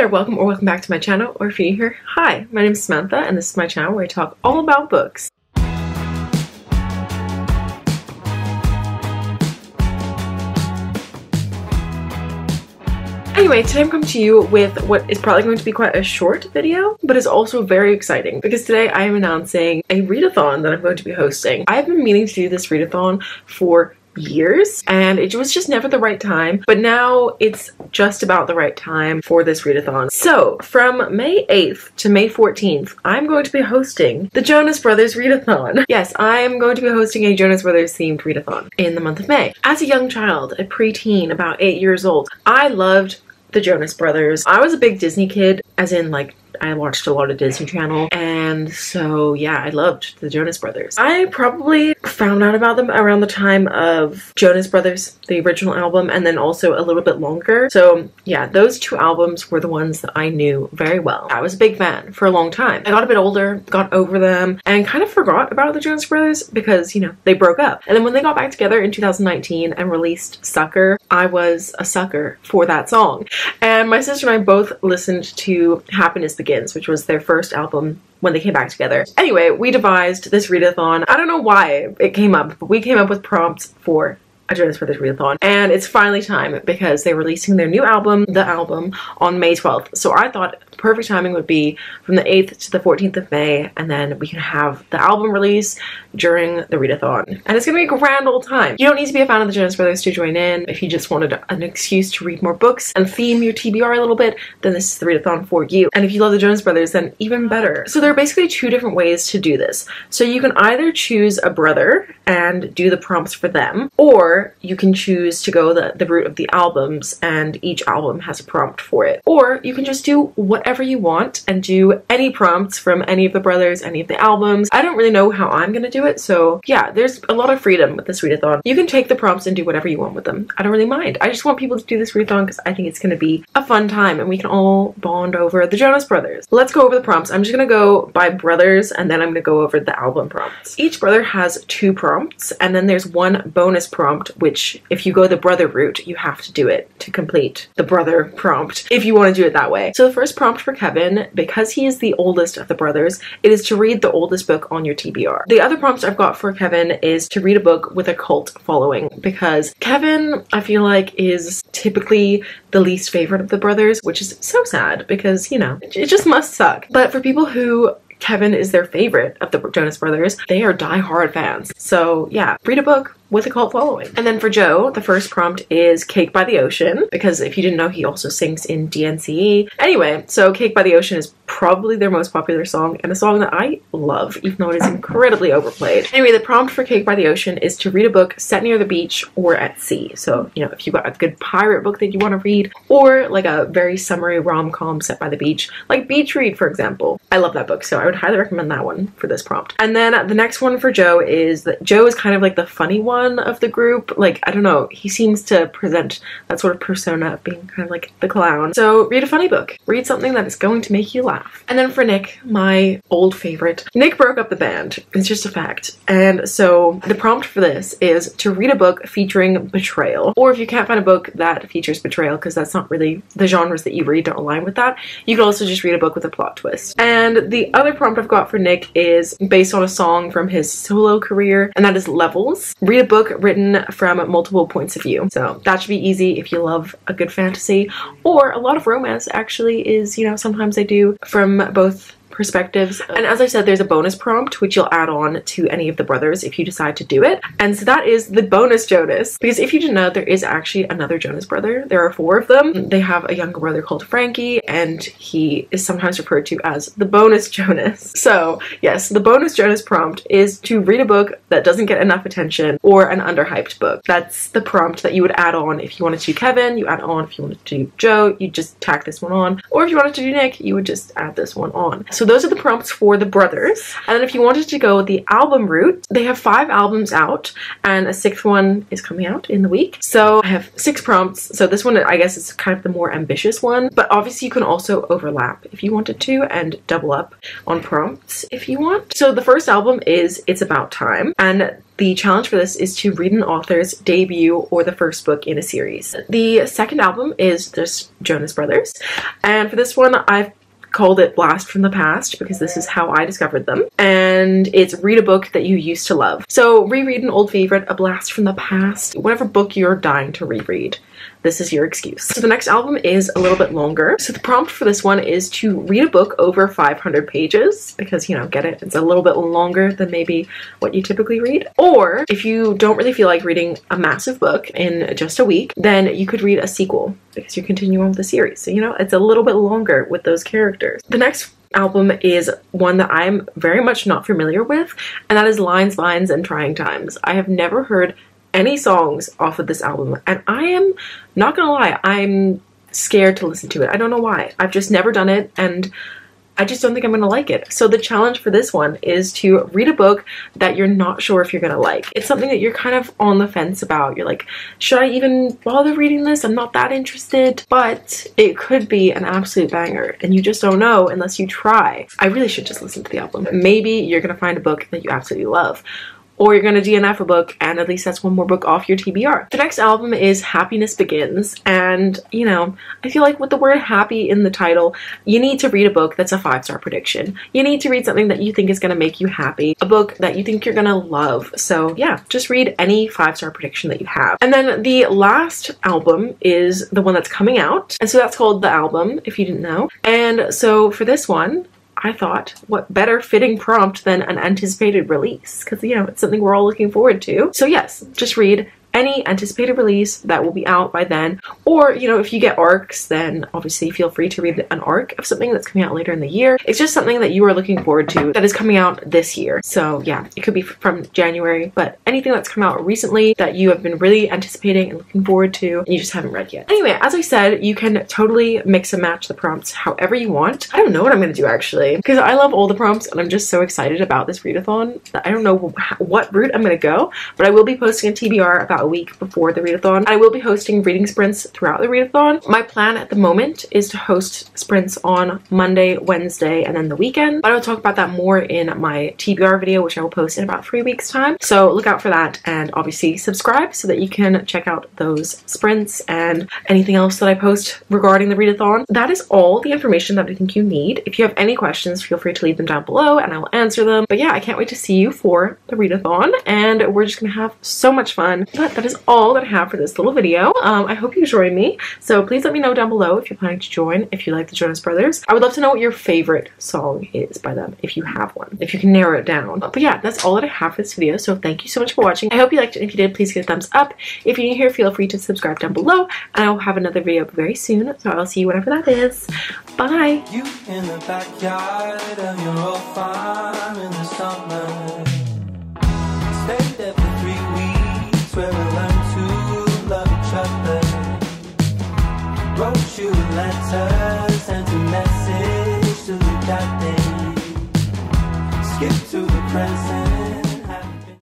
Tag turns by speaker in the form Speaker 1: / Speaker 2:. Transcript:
Speaker 1: there, welcome or welcome back to my channel, or if you're new here, hi, my name is Samantha and this is my channel where I talk all about books. Anyway, today I'm coming to you with what is probably going to be quite a short video, but is also very exciting because today I am announcing a readathon that I'm going to be hosting. I've been meaning to do this readathon for years and it was just never the right time, but now it's just about the right time for this readathon. So from May 8th to May 14th, I'm going to be hosting the Jonas Brothers readathon. Yes, I am going to be hosting a Jonas Brothers themed readathon in the month of May. As a young child, a preteen, about 8 years old, I loved the Jonas Brothers. I was a big Disney kid, as in like I watched a lot of Disney Channel, and so yeah, I loved the Jonas Brothers. I probably found out about them around the time of Jonas Brothers, the original album, and then also a little bit longer. So yeah, those two albums were the ones that I knew very well. I was a big fan for a long time. I got a bit older, got over them, and kind of forgot about the Jonas Brothers because, you know, they broke up. And then when they got back together in 2019 and released Sucker, I was a sucker for that song. And my sister and I both listened to Happiness Begins, which was their first album when they came back together. Anyway, we devised this readathon. I don't know why it came up, but we came up with prompts for a Jonas Brothers readathon, and it's finally time because they're releasing their new album, The Album, on May 12th. So I thought perfect timing would be from the 8th to the 14th of May, and then we can have the album release during the readathon. And it's gonna be a grand old time. You don't need to be a fan of the Jonas Brothers to join in. If you just wanted an excuse to read more books and theme your TBR a little bit, then this is the readathon for you. And if you love the Jonas Brothers, then even better. So there are basically two different ways to do this. So you can either choose a brother and do the prompts for them, or you can choose to go the route of the albums and each album has a prompt for it. Or you can just do whatever you want and do any prompts from any of the brothers, any of the albums. I don't really know how I'm gonna do it, so yeah, there's a lot of freedom with this readathon. You can take the prompts and do whatever you want with them. I don't really mind. I just want people to do this readathon because I think it's gonna be a fun time and we can all bond over the Jonas Brothers. Let's go over the prompts. I'm just gonna go by brothers and then I'm gonna go over the album prompts. Each brother has 2 prompts and then there's one bonus prompt, which if you go the brother route, you have to do it to complete the brother prompt if you want to do it that way. So the first prompt for Kevin, because he is the oldest of the brothers, it is to read the oldest book on your TBR. The other prompts I've got for Kevin is to read a book with a cult following, because Kevin, I feel like, is typically the least favorite of the brothers, which is so sad because, you know, it just must suck. But for people who Kevin is their favorite of the Jonas Brothers, they are die-hard fans. So yeah, read a book with a cult following. And then for Joe, the first prompt is Cake by the Ocean, because if you didn't know, he also sings in DNCE. Anyway, so Cake by the Ocean is probably their most popular song and a song that I love, even though it is incredibly overplayed. Anyway, the prompt for Cake by the Ocean is to read a book set near the beach or at sea. So, you know, if you've got a good pirate book that you want to read, or like a very summery rom-com set by the beach, like Beach Read, for example. I love that book, so I would highly recommend that one for this prompt. And then the next one for Joe is that Joe is kind of like the funny one of the group. Like, I don't know, he seems to present that sort of persona of being kind of like the clown. So read a funny book. Read something that is going to make you laugh. And then for Nick, my old favorite, Nick broke up the band. It's just a fact. And so the prompt for this is to read a book featuring betrayal. Or if you can't find a book that features betrayal, because that's not really the genres that you read don't align with that, you can also just read a book with a plot twist. And the other prompt I've got for Nick is based on a song from his solo career, and that is Levels. Read a book written from multiple points of view. So that should be easy if you love a good fantasy, or a lot of romance actually is, you know, sometimes they do from both perspectives. And as I said, there's a bonus prompt which you'll add on to any of the brothers if you decide to do it. And so that is the bonus Jonas. Because if you didn't know, there is actually another Jonas brother. There are 4 of them. They have a younger brother called Frankie, and he is sometimes referred to as the bonus Jonas. So yes, the bonus Jonas prompt is to read a book that doesn't get enough attention or an underhyped book. That's the prompt that you would add on if you wanted to do Kevin, you add on if you wanted to do Joe, you just tack this one on. Or if you wanted to do Nick, you would just add this one on. So those are the prompts for the brothers. And then if you wanted to go the album route, they have 5 albums out and a 6th one is coming out in the week. So I have 6 prompts. So this one, I guess, is kind of the more ambitious one, but obviously you can also overlap if you wanted to and double up on prompts if you want. So the first album is It's About Time, and the challenge for this is to read an author's debut or the first book in a series. The second album is just Jonas Brothers, and for this one I've called it Blast from the Past because this is how I discovered them, and it's read a book that you used to love. So reread an old favorite, a blast from the past, whatever book you're dying to reread. This is your excuse. So the next album is a little bit longer. So the prompt for this one is to read a book over 500 pages because, you know, get it? It's a little bit longer than maybe what you typically read. Or if you don't really feel like reading a massive book in just a week, then you could read a sequel because you continue on with the series. So, you know, it's a little bit longer with those characters. The next album is one that I'm very much not familiar with, and that is Lines, Lines, and Trying Times. I have never heard any songs off of this album, and I am not gonna lie, I'm scared to listen to it. I don't know why. I've just never done it, and I just don't think I'm gonna like it. So the challenge for this one is to read a book that you're not sure if you're gonna like. It's something that you're kind of on the fence about. You're like, should I even bother reading this? I'm not that interested, but it could be an absolute banger, and you just don't know unless you try. I really should just listen to the album. Maybe you're gonna find a book that you absolutely love, or you're gonna DNF a book, and at least that's one more book off your TBR. The next album is Happiness Begins, and you know, I feel like with the word happy in the title, you need to read a book that's a 5-star prediction. You need to read something that you think is gonna make you happy, a book that you think you're gonna love. So yeah, just read any 5-star prediction that you have. And then the last album is the one that's coming out, and so that's called The Album, if you didn't know. And so for this one, I thought, what better fitting prompt than an anticipated release? Because, you know, it's something we're all looking forward to. So yes, just read any anticipated release that will be out by then. Or, you know, if you get arcs, then obviously feel free to read an arc of something that's coming out later in the year. It's just something that you are looking forward to that is coming out this year. So yeah, it could be from January, but anything that's come out recently that you have been really anticipating and looking forward to and you just haven't read yet. Anyway, as I said, you can totally mix and match the prompts however you want. I don't know what I'm gonna do actually, because I love all the prompts and I'm just so excited about this readathon that I don't know what route I'm gonna go, but I will be posting a TBR about a week before the readathon. I will be hosting reading sprints throughout the readathon. My plan at the moment is to host sprints on Monday, Wednesday, and then the weekend, but I'll talk about that more in my TBR video, which I will post in about 3 weeks time. So look out for that, and obviously subscribe so that you can check out those sprints and anything else that I post regarding the readathon. That is all the information that I think you need. If you have any questions, feel free to leave them down below and I will answer them. But yeah, I can't wait to see you for the readathon, and we're just gonna have so much fun. But that is all that I have for this little video. I hope you join me. So please let me know down below if you're planning to join, if you like the Jonas Brothers. I would love to know what your favorite song is by them, if you have one, if you can narrow it down. But yeah, that's all that I have for this video. So thank you so much for watching. I hope you liked it. If you did, please give it a thumbs up. If you're new here, feel free to subscribe down below, and I will have another video very soon. So I'll see you whenever that is. Bye.
Speaker 2: You in the backyard of your old farm in the summer. Stayed there for 3 weeks where we learned to love each other. Wrote you letters, sent a message to the that day. Skip to the present.